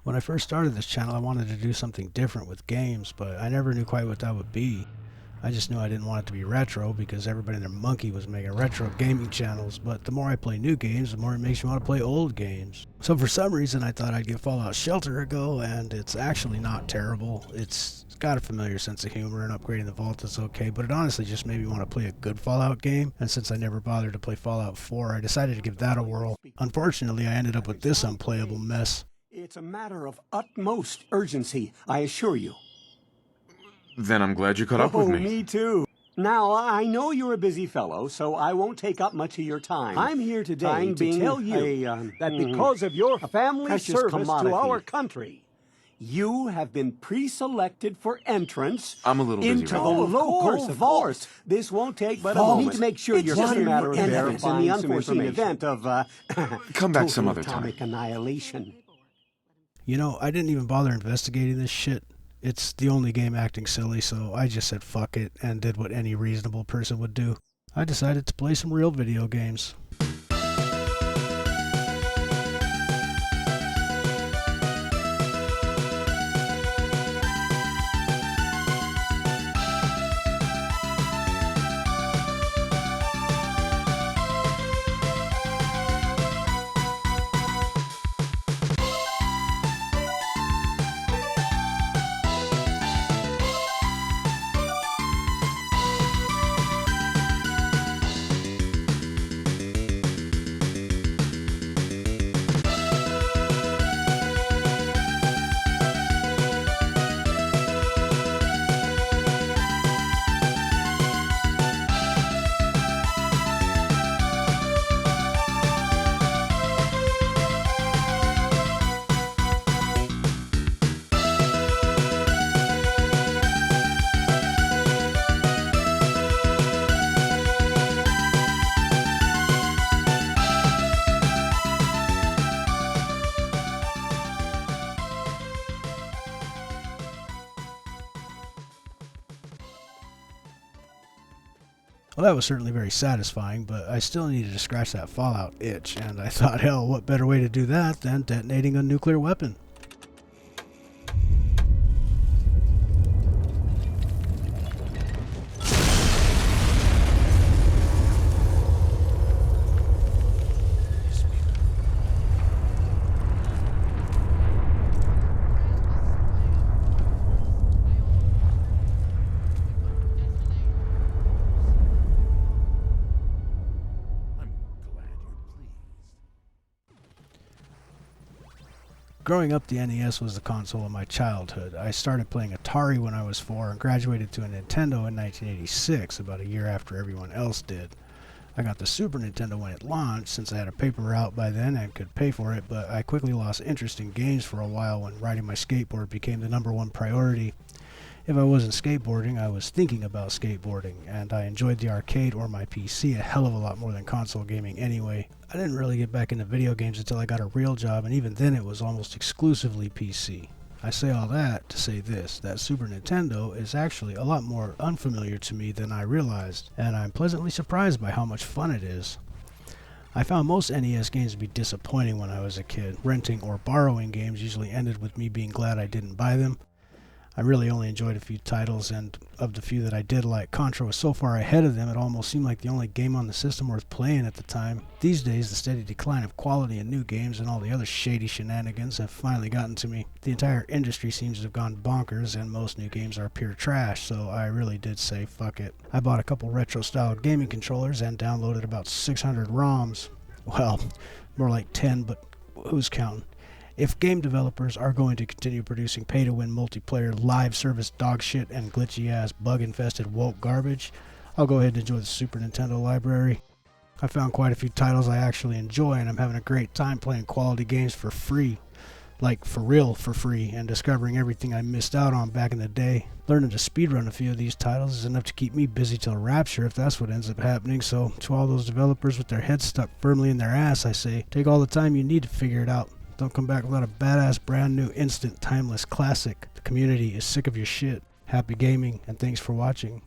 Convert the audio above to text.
When I first started this channel, I wanted to do something different with games, but I never knew quite what that would be. I just knew I didn't want it to be retro because everybody and their monkey was making retro gaming channels, but the more I play new games, the more it makes me want to play old games. So for some reason I thought I'd give Fallout Shelter a go, and it's actually not terrible. It's got a familiar sense of humor, and upgrading the vault is okay, but it honestly just made me want to play a good Fallout game, and since I never bothered to play Fallout 4, I decided to give that a whirl. Unfortunately, I ended up with this unplayable mess. It's a matter of utmost urgency, I assure you. Then I'm glad you caught up with me. Me too. Now, I know you're a busy fellow, so I won't take up much of your time. I'm here today to tell you that because of your family service to our country, you have been pre-selected for entrance I'm a little busy into right the now. local vault. This won't take but a moment. Need to make sure you're just a matter of verifying in the unforeseen event of Come back some total other time. atomic annihilation. You know, I didn't even bother investigating this shit. It's the only game acting silly, so I just said fuck it and did what any reasonable person would do. I decided to play some real video games. Well, that was certainly very satisfying, but I still needed to scratch that Fallout itch, and I thought, hell, what better way to do that than detonating a nuclear weapon? Growing up, the NES was the console of my childhood. I started playing Atari when I was 4 and graduated to a Nintendo in 1986, about a year after everyone else did. I got the Super Nintendo when it launched, since I had a paper route by then and could pay for it, but I quickly lost interest in games for a while when riding my skateboard became the #1 priority. If I wasn't skateboarding, I was thinking about skateboarding, and I enjoyed the arcade or my PC a hell of a lot more than console gaming anyway. I didn't really get back into video games until I got a real job, and even then it was almost exclusively PC. I say all that to say this, that Super Nintendo is actually a lot more unfamiliar to me than I realized, and I'm pleasantly surprised by how much fun it is. I found most NES games to be disappointing when I was a kid. Renting or borrowing games usually ended with me being glad I didn't buy them. I really only enjoyed a few titles, and of the few that I did like, Contra was so far ahead of them it almost seemed like the only game on the system worth playing at the time. These days, the steady decline of quality in new games and all the other shady shenanigans have finally gotten to me. The entire industry seems to have gone bonkers, and most new games are pure trash, so I really did say fuck it. I bought a couple retro-style gaming controllers and downloaded about 600 ROMs. Well, more like 10, but who's counting? If game developers are going to continue producing pay-to-win multiplayer live service dog shit and glitchy-ass bug-infested woke garbage, I'll go ahead and enjoy the Super Nintendo library. I found quite a few titles I actually enjoy, and I'm having a great time playing quality games for free. Like, for real, for free, and discovering everything I missed out on back in the day. Learning to speedrun a few of these titles is enough to keep me busy till Rapture if that's what ends up happening, so to all those developers with their heads stuck firmly in their ass, I say, take all the time you need to figure it out. Don't come back without a badass, brand new, instant, timeless classic. The community is sick of your shit. Happy gaming, and thanks for watching.